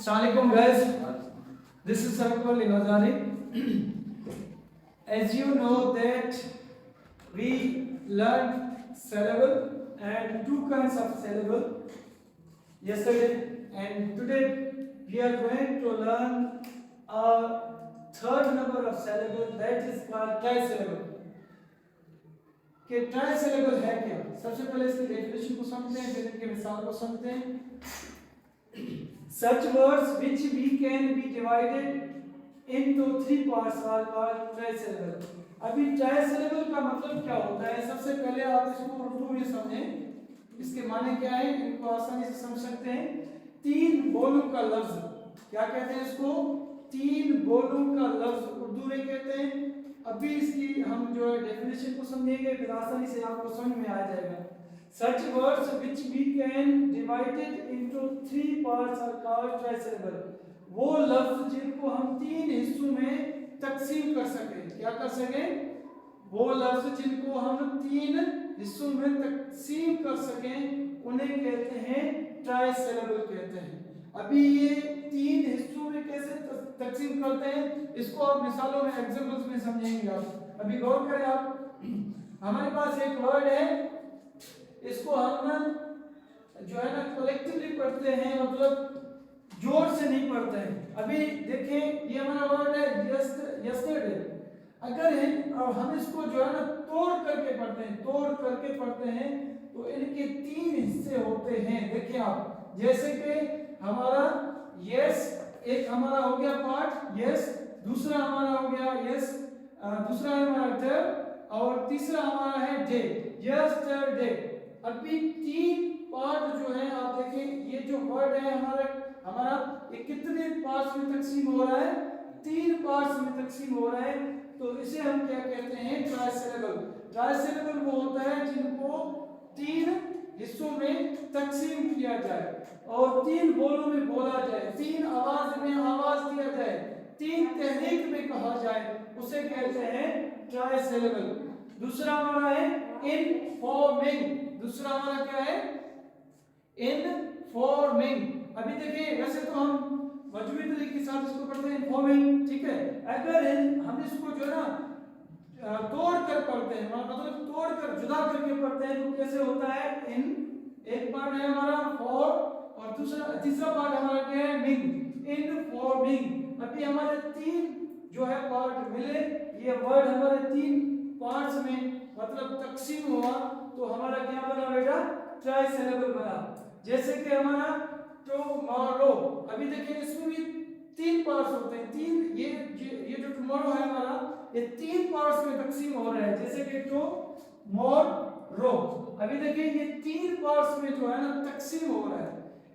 Assalamualaikum guys, this is Sarkol Inozani. As you know that we learned syllable and two kinds of syllable yesterday, and today we are going to learn a third number of syllable that is called trisyllable. कि ट्राइसिलेबल है क्या? सबसे पहले इसकी definition को समझते हैं, फिर इनके मिसाल को समझते हैं. Such words which we can be divided into three parts are called trisyllable. अभी ट्राइसिलेबल का मतलब क्या होता है? सबसे पहले आप इसको उर्दू में समझें, इसके माने क्या है, इनको आसानी से समझ सकते हैं. तीन बोलों का लफ्ज, क्या कहते हैं इसको? तीन बोलों का लफ्ज उर्दू में कहते हैं. अभी इसकी हम जो है डेफिनेशन को समझेंगे, फिर आसानी से आपको समझ में आ जाएगा. Such words which we can divided into three parts are called trisyllable. वो लफ्ज जिनको हम तीन हिस्सों में तकसीम कर सकें. क्या कर सकें? वो लफ्ज जिनको हम तीन हिस्सों में तकसीम कर सकें उन्हें कहते हैं ट्राइसिलेबल कहते हैं. अभी ये तीन हिस्सों में कैसे तकसीम करते हैं इसको आप मिसालों में, एग्जांपल्स में समझेंगे. आप अभी गौर करें. आप हमारे पास एक वर्ड है, इसको हम जो है ना कलेक्टिवली पढ़ते हैं, मतलब जोर से नहीं पढ़ते हैं. अभी देखें, ये हमारा वर्ड है यस्टरडे. अगर हम इसको जो है ना तोड़ करके पढ़ते हैं तो इनके तीन हिस्से होते हैं. देखिए आप, जैसे कि हमारा यस, एक हमारा हो गया पार्ट यस, दूसरा हमारा हो गया यस, दूसरा है हमारा डे, और तीसरा हमारा है डे, यस्टरडे. अभी तीन पार्ट जो है, आप देखें ये जो वर्ड है हमारा ये कितने पार्ट्स में तकसीम हो रहा है? तीन पार्ट्स में तकसीम हो रहा है. तो इसे हम क्या कहते हैं? ट्राइसिलेबल. ट्राइसिलेबल वो होता है जिनको तीन हिस्सों में तकसीम किया जाए और तीन बोलों में बोला जाए, तीन आवाज में आवाज दिया जाए, तीन तहरीक में कहा जाए, उसे कहते हैं ट्राइसिलेबल. दूसरा हमारा है इनफॉर्मिंग. दूसरा हमारा क्या है? इनफॉर्मिंग. अभी देखिए, वैसे तो हम मजबूरी तरीके के साथ इसको पढ़ते हैं इनफॉर्मिंग, ठीक है. अगर हम इसको जो है ना तोड़ कर पढ़ते हैं, मतलब तोड़ कर जुदा करके पढ़ते हैं, तो कैसे होता है? इन एक पार्ट है हमारा फॉर और तीसरा पार्ट हमारा क्या है? मिंग. इनफॉर्मिंग. अभी हमारे तीन जो है पार्ट मिले, ये वर्ड हमारे तीन पार्ट्स में मतलब तकसीम हुआ, तो हमारा क्या बना बेटा? ट्राइसिलेबल बना. जैसे कि हमारा टुमारो. अभी देखिए, इसमें भी तीन पार्ट्स होते हैं. तीन ये जो टुमारो है हमारा, ये तीन पार्ट्स में तकसीम हो रहा है. जैसे कि टुमारो, अभी देखिए ये तीन पार्ट्स में जो है ना तकसीम हो रहा है,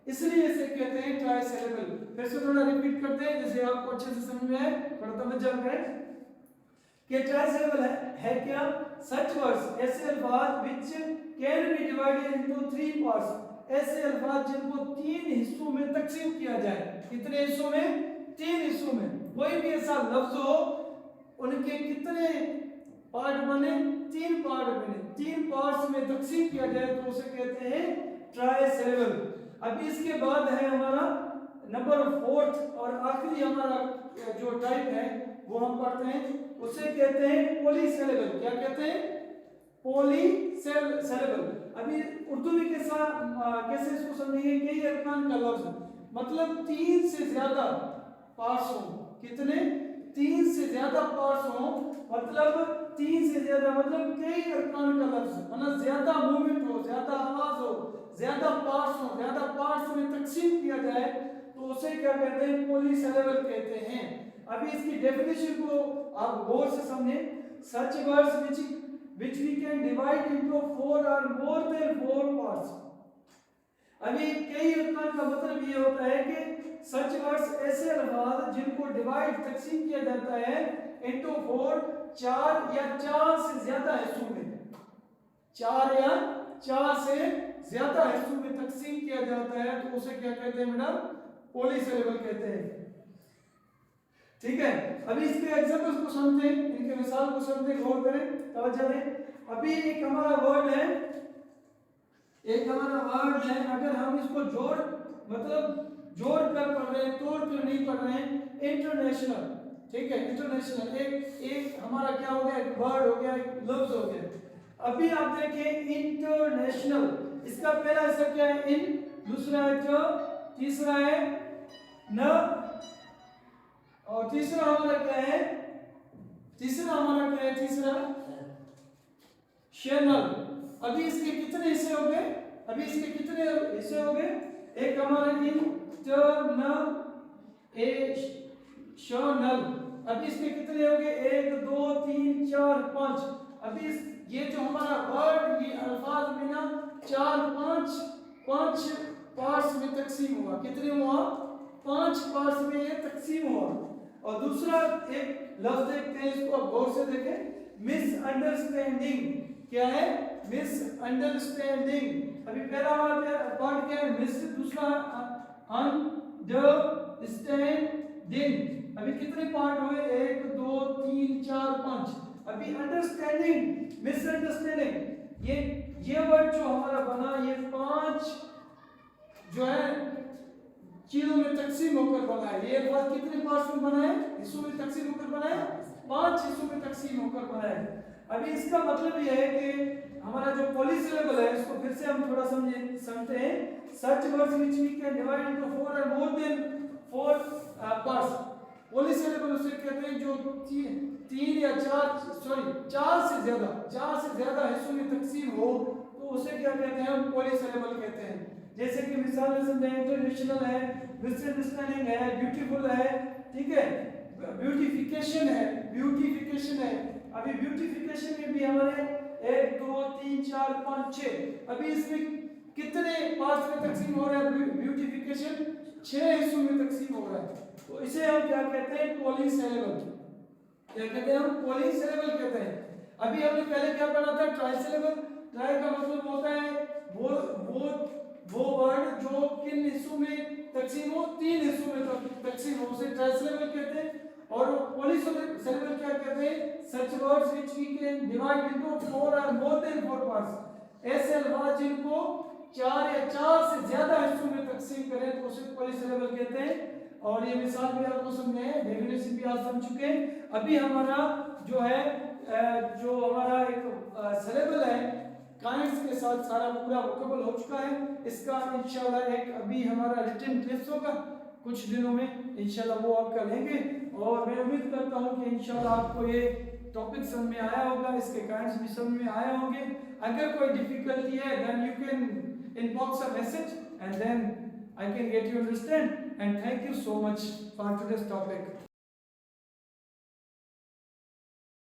इसलिए इसे कहते हैं ट्राइसिलेबल. फिर से थोड़ा रिपीट करते हैं, जैसे आपको अच्छे से समझ में आए, थोड़ा तवज्जो करें कि ट्राइसिलेबल है क्या? सच वर्ड्स, ऐसे अल्फाज which can be divided into three parts, ऐसे अल्फाज जिनको तीन हिस्सों में तकसीम किया जाए. कितने हिस्सों में? तीन हिस्सों में. कोई भी ऐसा लफ्ज हो, उनके कितने पार्ट बने? तीन पार्ट बने. तीन पार्ट्स में तकसीम किया जाए तो उसे कहते हैं ट्राइसिलेबल. अभी इसके बाद है हमारा नंबर फोर्थ और आखिरी हमारा जो टाइप है वो हम पढ़ते हैं, उसे कहते हैं पॉलीसिलेबल. क्या कहते हैं? पॉलीसिलेबल. अभी उर्दू में कैसे इसको समझेंगे? कई अरकान का लफ्ज, मतलब तीन से ज्यादा पार्ट्स हो. कितने? तीन से ज्यादा पार्ट्स हो, मतलब तीन से ज्यादा, मतलब कई अरकान का लफ्ज, मतलब ज्यादा मूवमेंट हो, ज्यादा आवाज हो, ज्यादा पार्ट्स हो, ज्यादा पार्ट्स में तकसीम किया जाए तो उसे क्या कहते हैं? पॉलीसिलेबल कहते हैं. अभी इसकी डेफिनेशन को आप गौर से समझें. सच words which we can divide into four or more than four parts. अभी कई अरकान का मतलब ये होता है कि सच वर्ड्स ऐसे अल्फाज जिनको डिवाइड तकसीम किया जाता है इनटू फोर, चार या चार से ज्यादा हिस्सों में, चार या चार से ज्यादा हिस्सों में तकसीम किया जाता है, तो उसे क्या कहते हैं बेटा? पॉलीसिलेबल कहते हैं. ठीक है. अभी इसके एग्जांपल्स को समझते हैं, इनके मिसाल को समझते हैं, गौर करें, तवज्जो दें. अभी एक हमारा वर्ड है, अगर हम इसको जोड़ कर पढ़ रहे हैं तो पढ़ रहे हैं इंटरनेशनल, ठीक है, इंटरनेशनल एक हमारा क्या हो गया, एक वर्ड हो गया, एक लफ्ज हो गया। अभी आप देखें इंटरनेशनल, इसका पहला अक्षर क्या है, इन, दूसरा है ट, तीसरा है न, और तीसरा हमारा क्या है, तीसरा चैनल। अभी इसके कितने हिस्से हो गए, एक हमारा इंटरनल, शनल। अभी इसके कितने हो गए, 1 2 3 4 5। अभी ये जो हमारा वर्ड, ये अल्फाज में ना 5 पार्ट्स में तकसीम हुआ। कितने हुआ, 5 पार्ट्स में ये तकसीम हुआ। और दूसरा एक लफ्ज देखते हैं, इसको आप गौर से देखें, मिसअंडरस्टैंडिंग। क्या है, मिसअंडरस्टैंडिंग। अभी पहला पार्ट क्या है, मिस, दूसरा अंडरस्टैंडिंग। अभी कितने पार्ट हुए, 1 2 3 4 5। अभी अंडरस्टैंडिंग, मिसअंडरस्टैंडिंग, ये वर्ड जो हमारा बना, ये 5 जो है चीजों में तकसीम होकर बना है। ये वर्ड कितने पार्ट्स में बना है, हिस्सों में तकसीम होकर बना है, 5 हिस्सों में तकसीम होकर बना है। अभी इसका मतलब यह है कि हमारा जो पॉलीसिलेबल है, इसको फिर से हम थोड़ा समझते हैं। Such words which we can divide into 4 or more than 4 parts. पॉलीसिलेबल उसे कहते हैं जो 3 या 4 से ज्यादा हिस्सों में तकसीम हो, तो उसे क्या कहते हैं, हम पॉलीसिलेबल कहते हैं। जैसे कि मिसाल में समझें, इंटरनेशनल है, मिसअंडरस्टैंडिंग है, ब्यूटीफुल है, ठीक है, ब्यूटिफिकेशन है। अभी ब्यूटिफिकेशन में भी हमारे 1 2 3 4 5 6। अभी इसमें कितने पार्ट्स में तकसीम हो रहा है, ब्यूटिफिकेशन 6 हिस्सों में तकसीम हो रहा है। तो इसे हम क्या कहते हैं, पॉलीसिलेबल। क्या कहते हैं, हम पॉलीसिलेबल कहते हैं। अभी हमने पहले क्या पढ़ा था, ट्राइसिलेबल। ट्राई का मतलब होता है वो वर्ड जो किन हिस्सों में तकसीम हो, 3 हिस्सों में तकसीम हो, उसे ट्राइसिलेबल कहते हैं। और पॉलीसिलेबल क्या कहते हैं, such words which we can divide into 4 or more than 4 parts. ऐसे अल्फाज जिनको 4 या 4 से ज्यादा हिस्सों में तकसीम करें, तो उसे पॉलीसिलेबल कहते हैं। और ये मिसाल भी आपको समझे हैं, डेफिनेशन भी आप समझ चुके हैं। अभी हमारा जो है जो हमारा एक सिलेबल है, काइंड्स के साथ सारा पूरा वोकेबल हो चुका है। इसका इंशाल्लाह एक अभी हमारा रिटन टेस्ट होगा कुछ दिनों में, इंशाल्लाह वो आप कर लेंगे। और मैं उम्मीद करता हूँ कि इंशाल्लाह आपको ये टॉपिक समझ में आया होगा, इसके काइंड्स भी समझ में आए होंगे। अगर कोई डिफिकल्टी है, then you can inbox a message and then I can get you understand, and thank you so much for today's topic.